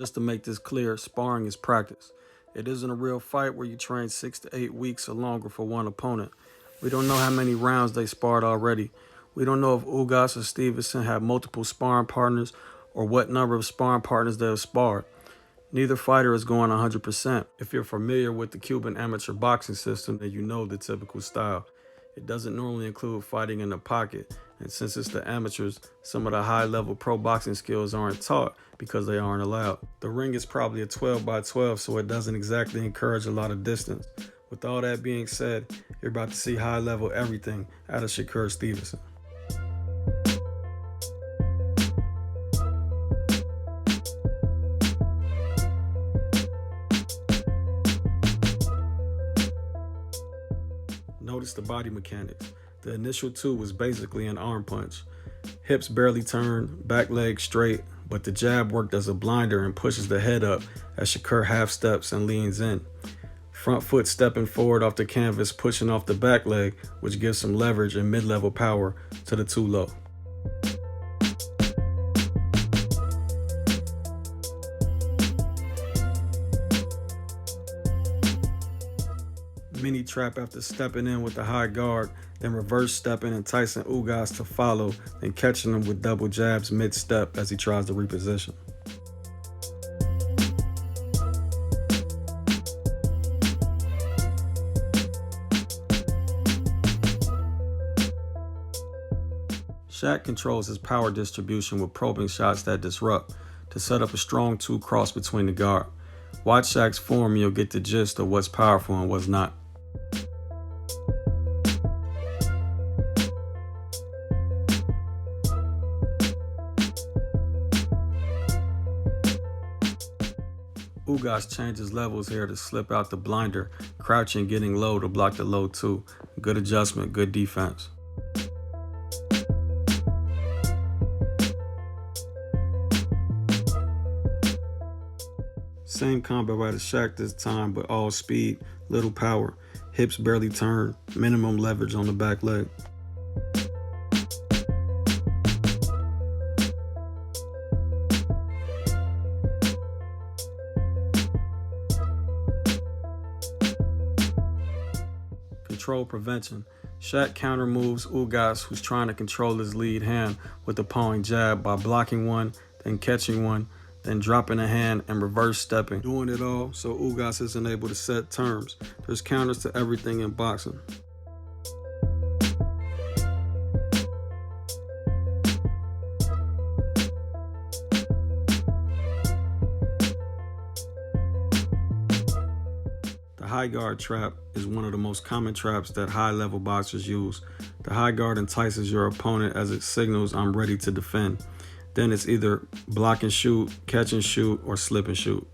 Just to make this clear, sparring is practice. It isn't a real fight where you train 6 to 8 weeks or longer for one opponent. We don't know how many rounds they sparred already. We don't know if Ugas or Stevenson have multiple sparring partners or what number of sparring partners they have sparred. Neither fighter is going 100%. If you're familiar with the Cuban amateur boxing system, then you know the typical style. It doesn't normally include fighting in the pocket, and since it's the amateurs, some of the high-level pro boxing skills aren't taught because they aren't allowed. The ring is probably a 12 by 12, so it doesn't exactly encourage a lot of distance. With all that being said, you're about to see high-level everything out of Shakur Stevenson. Notice the body mechanics. The initial two was basically an arm punch. Hips barely turn, back leg straight, but the jab worked as a blinder and pushes the head up as Shakur half steps and leans in. Front foot stepping forward off the canvas, pushing off the back leg, which gives some leverage and mid-level power to the too low. Mini trap after stepping in with the high guard, then reverse stepping, enticing Ugas to follow, then catching him with double jabs mid-step as he tries to reposition. Shaq controls his power distribution with probing shots that disrupt to set up a strong two cross between the guard. Watch Shaq's form and you'll get the gist of what's powerful and what's not. Ugas changes levels here to slip out the blinder, crouching, getting low to block the low two. Good adjustment, good defense. Same combo out of Shaq this time, but all speed, little power. Hips barely turn, minimum leverage on the back leg. Control prevention. Shaq counter moves Ugas, who's trying to control his lead hand with a pawing jab by blocking one, then catching one, then dropping a hand and reverse stepping. Doing it all so Ugas isn't able to set terms. There's counters to everything in boxing. The high guard trap is one of the most common traps that high-level boxers use. The high guard entices your opponent as it signals, "I'm ready to defend." Then it's either block and shoot, catch and shoot, or slip and shoot.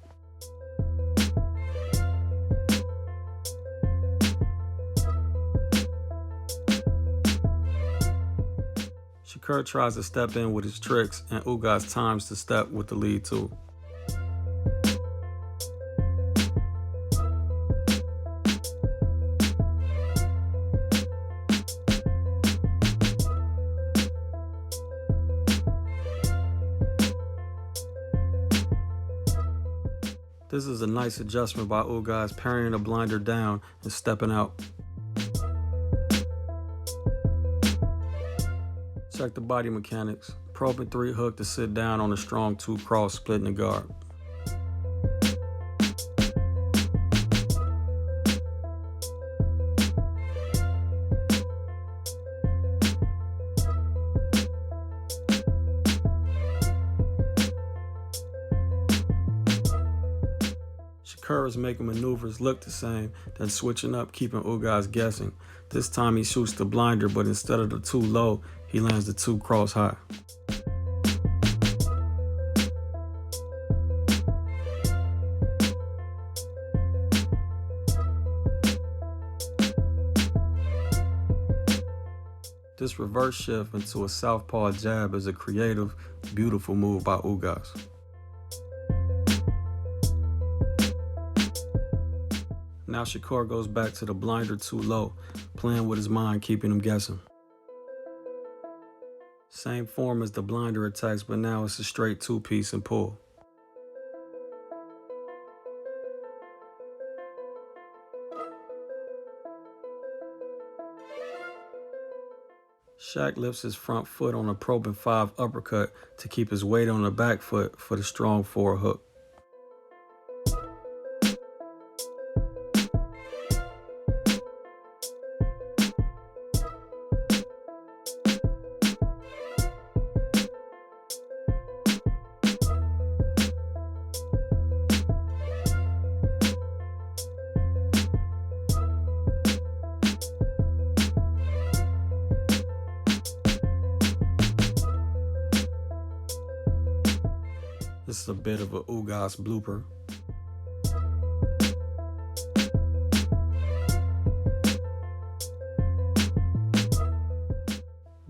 Shakur tries to step in with his tricks, and Ugas times to step with the lead too. This is a nice adjustment by Ugas, parrying the blinder down and stepping out. Check the body mechanics. Probing 3 hook to sit down on a strong 2 cross, splitting the guard. Shakur is making maneuvers look the same, then switching up, keeping Ugas guessing. This time he shoots the blinder, but instead of the 2 low, he lands the 2 cross high. This reverse shift into a southpaw jab is a creative, beautiful move by Ugas. Now Shakur goes back to the blinder too low, playing with his mind, keeping him guessing. Same form as the blinder attacks, but now it's a straight 2-piece and pull. Shaq lifts his front foot on a probing 5 uppercut to keep his weight on the back foot for the strong 4 hook. This is a bit of a Ugas blooper.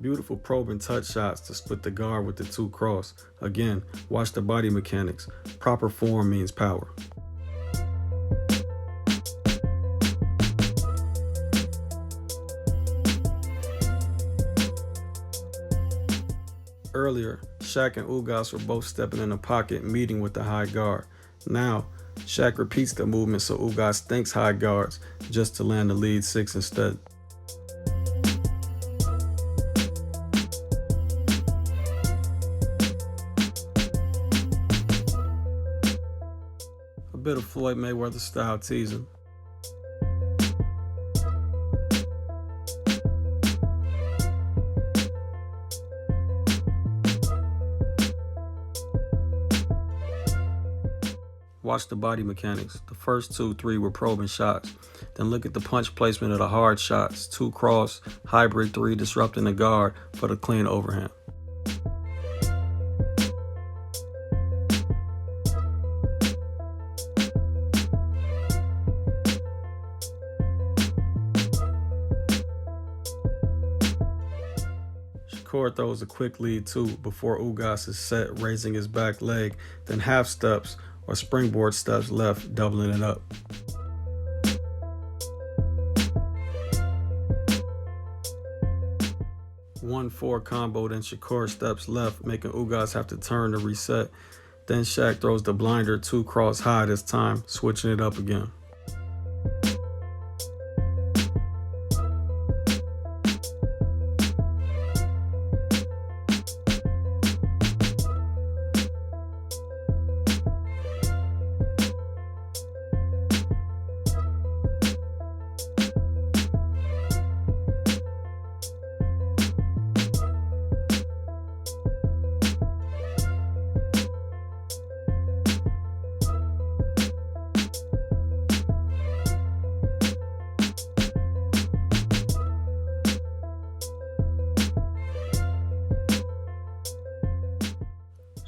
Beautiful probe and touch shots to split the guard with the 2 cross. Again, watch the body mechanics. Proper form means power. Earlier, Shaq and Ugas were both stepping in the pocket, meeting with the high guard. Now, Shaq repeats the movement so Ugas thinks high guards, just to land the lead 6 instead. A bit of Floyd Mayweather style teasing. Watch the body mechanics. The first 2-3 were probing shots. Then look at the punch placement of the hard shots. 2 cross, hybrid 3 disrupting the guard for the clean overhand. Shakur throws a quick lead too before Ugas is set, raising his back leg, then half steps or springboard steps left, doubling it up. One 4 combo, then Shakur steps left, making Ugas have to turn to reset. Then Shaq throws the blinder 2 cross high this time, switching it up again.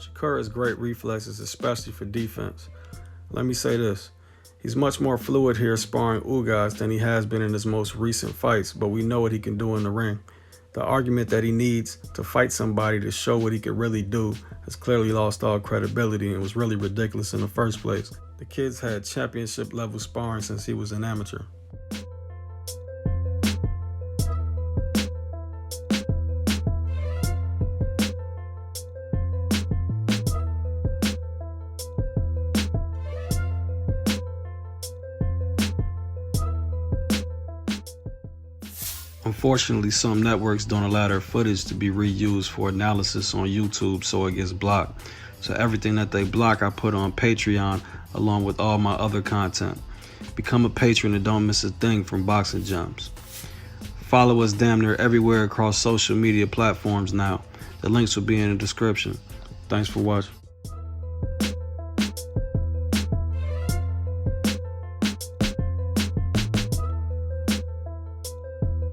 Shakur has great reflexes, especially for defense. Let me say this. He's much more fluid here sparring Ugas than he has been in his most recent fights, but we know what he can do in the ring. The argument that he needs to fight somebody to show what he could really do has clearly lost all credibility and was really ridiculous in the first place. The kid's had championship level sparring since he was an amateur. Unfortunately, some networks don't allow their footage to be reused for analysis on YouTube, so it gets blocked. So everything that they block, I put on Patreon along with all my other content. Become a patron and don't miss a thing from Boxing Gems. Follow us damn near everywhere across social media platforms now. The links will be in the description. Thanks for watching.